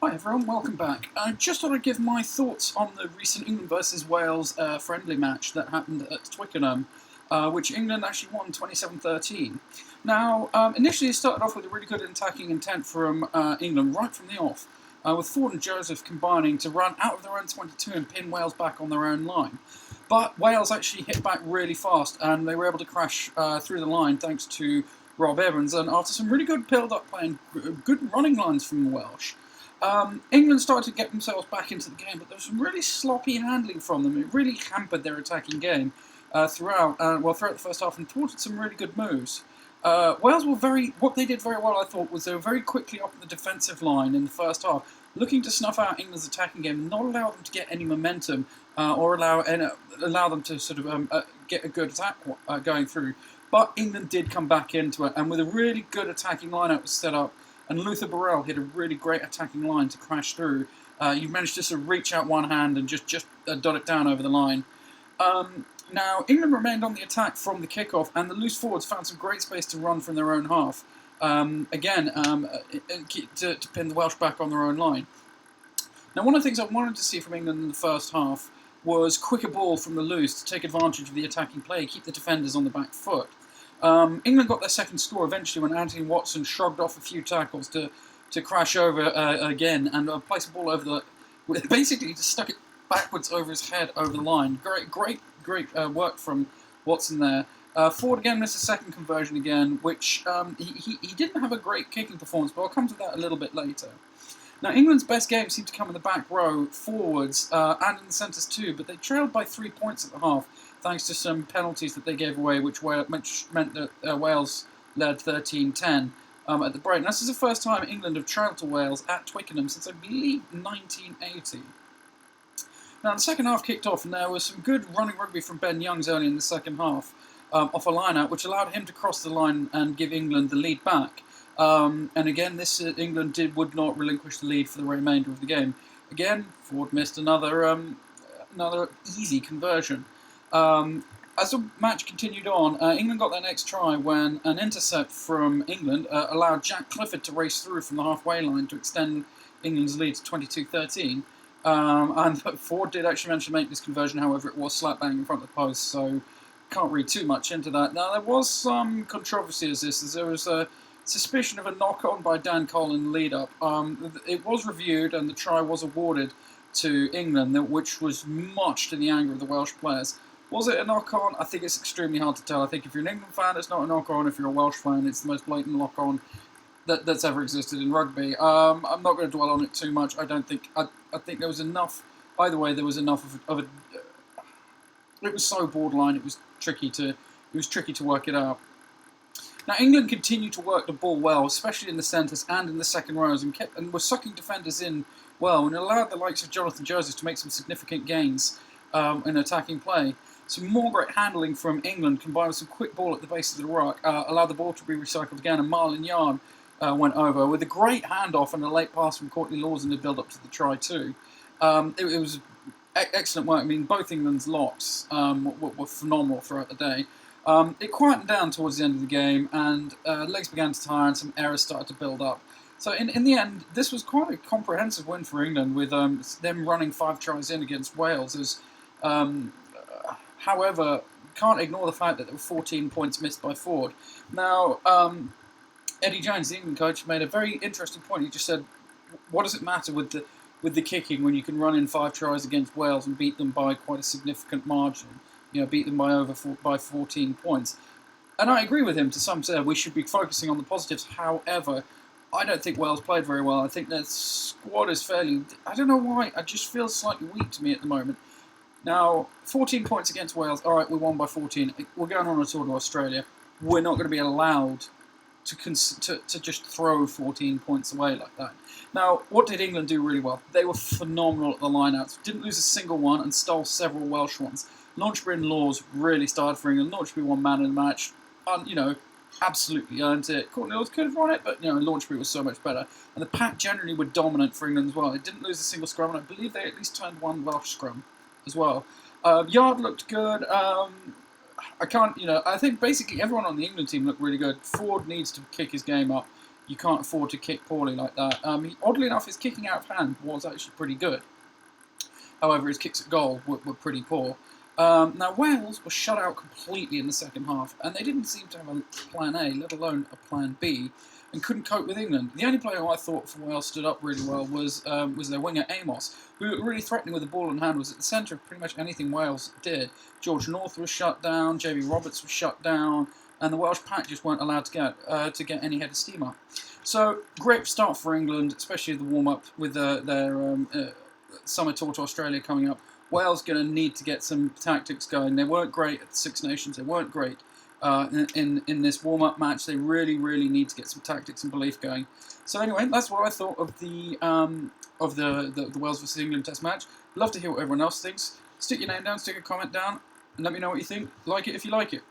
Hi everyone, welcome back. I just thought I'd give my thoughts on the recent England versus Wales friendly match that happened at Twickenham, which England actually won 27-13. Now, initially it started off with a really good attacking intent from England right from the off, with Ford and Joseph combining to run out of their own 22 and pin Wales back on their own line. But Wales actually hit back really fast and they were able to crash through the line thanks to Rob Evans, and after some really good build-up play and good running lines from the Welsh. England started to get themselves back into the game, but there was some really sloppy handling from them. It really hampered their attacking game throughout the first half and thwarted some really good moves. Wales were what they did very well, I thought, was they were very quickly up the defensive line in the first half, looking to snuff out England's attacking game, not allow them to get any momentum or allow them to sort of get a good attack going through. But England did come back into it, and with a really good attacking lineup was set up, and Luther Burrell hit a really great attacking line to crash through. You managed to sort of reach out one hand and just dot it down over the line. Now, England remained on the attack from the kickoff, and the loose forwards found some great space to run from their own half. To pin the Welsh back on their own line. Now, one of the things I wanted to see from England in the first half was quicker ball from the loose to take advantage of the attacking play, keep the defenders on the back foot. England got their second score eventually when Anthony Watson shrugged off a few tackles to crash over again and place the ball over the... Basically, just stuck it backwards over his head over the line. Great work from Watson there. Ford again missed a second conversion again, which he didn't have a great kicking performance, but I'll come to that a little bit later. Now, England's best game seemed to come in the back row, forwards, and in the centres too, but they trailed by 3 points at the half, thanks to some penalties that they gave away, which meant that Wales led 13-10 at the break. Now, this is the first time England have trailed to Wales at Twickenham since, I believe, 1980. Now, the second half kicked off, and there was some good running rugby from Ben Youngs early in the second half, off a line-out, which allowed him to cross the line and give England the lead back. And again, England would not relinquish the lead for the remainder of the game. Again, Ford missed another easy conversion. As the match continued on, England got their next try when an intercept from England allowed Jack Clifford to race through from the halfway line to extend England's lead to 22-13. And Ford did actually manage to make this conversion, however, it was slap bang in front of the post, so can't read too much into that. Now, there was some controversy as there was a suspicion of a knock-on by Dan Cole in the lead-up. It was reviewed and the try was awarded to England, which was much to the anger of the Welsh players. Was it a knock-on? I think it's extremely hard to tell. I think if you're an England fan, it's not a knock-on. If you're a Welsh fan, it's the most blatant knock-on that's ever existed in rugby. I'm not going to dwell on it too much. I think there was enough. Either way, there was enough of a. It was so borderline. It was tricky to work it out. Now, England continued to work the ball well, especially in the centres and in the second rows, and were sucking defenders in well, and allowed the likes of Jonathan Joseph to make some significant gains in attacking play. Some more great handling from England, combined with some quick ball at the base of the ruck, allowed the ball to be recycled again, and Marlon Yard went over with a great handoff and a late pass from Courtney Lawson to build up to the try too. It was excellent work. I mean, both England's locks were phenomenal throughout the day. It quietened down towards the end of the game, and legs began to tire, and some errors started to build up. So in the end, this was quite a comprehensive win for England, with them running 5 tries in against Wales. However, can't ignore the fact that there were 14 points missed by Ford. Now, Eddie Jones, the England coach, made a very interesting point. He just said, what does it matter with the kicking when you can run in 5 tries against Wales and beat them by quite a significant margin? Beat them by 14 points. And I agree with him to some extent. We should be focusing on the positives. However, I don't think Wales played very well. I think their squad is fairly... I don't know why. It just feels slightly weak to me at the moment. Now, 14 points against Wales. All right, we won by 14. We're going on a tour to Australia. We're not going to be allowed to just throw 14 points away like that. Now, what did England do really well? They were phenomenal at the lineouts. Didn't lose a single one and stole several Welsh ones. Launchbury and Laws really started for England. Launchbury won man in the match. Absolutely earned it. Courtney Laws could have won it, but Launchbury was so much better. And the pack generally were dominant for England as well. They didn't lose a single scrum, and I believe they at least turned one Welsh scrum as well. Yard looked good. I think basically everyone on the England team looked really good. Ford needs to kick his game up. You can't afford to kick poorly like that. Oddly enough, his kicking out of hand was actually pretty good. However, his kicks at goal were pretty poor. Now, Wales were shut out completely in the second half, and they didn't seem to have a plan A, let alone a plan B, and couldn't cope with England. The only player who I thought for Wales stood up really well was their winger Amos, who looked really threatening with the ball in hand, was at the centre of pretty much anything Wales did. George North was shut down, JB Roberts was shut down, and the Welsh pack just weren't allowed to get any head of steam up. So, great start for England, especially the warm-up with their summer tour to Australia coming up. Wales going to need to get some tactics going. They weren't great at the Six Nations. They weren't great in this warm-up match. They really, really need to get some tactics and belief going. So anyway, that's what I thought of the Wales versus England Test match. Love to hear what everyone else thinks. Stick your name down, stick a comment down, and let me know what you think. Like it if you like it.